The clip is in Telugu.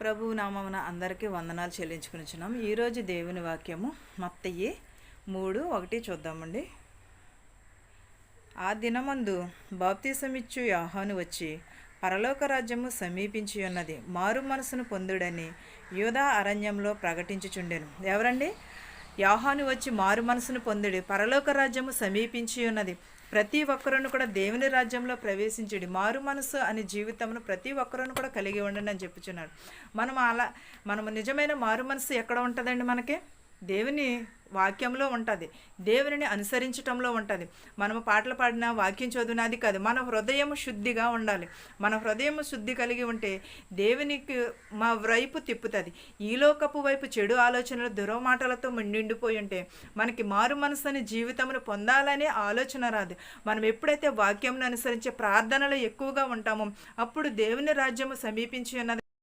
ప్రభువు నామమున అందరికీ వందనాలు చెల్లించుకునిచున్నాం. ఈరోజు దేవుని వాక్యము మత్తయి 3:1 చూద్దామండి. ఆ దినమందు బాప్తిసమిచ్చు యోహాను వచ్చి, పరలోక రాజ్యము సమీపించి ఉన్నది, మారు మనసును పొందుడని యూదా అరణ్యంలో ప్రకటించుచుండెను. ఎవరండి? యోహాను వచ్చి మారు మనసును పొందుడి, పరలోక రాజ్యము సమీపించి ఉన్నది, ప్రతి ఒక్కరును కూడా దేవుని రాజ్యంలో ప్రవేశించుడి, మారు మనసు అనే జీవితమును ప్రతి ఒక్కరును కూడా కలిగి ఉండండి అని చెప్పుచున్నాడు. మనము నిజమైన మారు మనసు ఎక్కడ ఉంటుందండి? మనకి దేవుని వాక్యంలో ఉంటుంది, దేవుని అనుసరించటంలో ఉంటుంది. మనము పాటలు పాడినా వాక్యం చదివినది కాదు, మన హృదయం శుద్ధిగా ఉండాలి. మన హృదయం శుద్ధి కలిగి ఉంటే దేవునికి మా వైపు తిప్పుతుంది. ఈ లోకపు వైపు చెడు ఆలోచనలు దురమాటలతో నిండిపోయి ఉంటే మనకి మారు మనసు అనే జీవితమును పొందాలనే ఆలోచన రాదు. మనం ఎప్పుడైతే వాక్యంను అనుసరించే ప్రార్థనలు ఎక్కువగా ఉంటామో అప్పుడు దేవుని రాజ్యము సమీపించి ఉన్నది.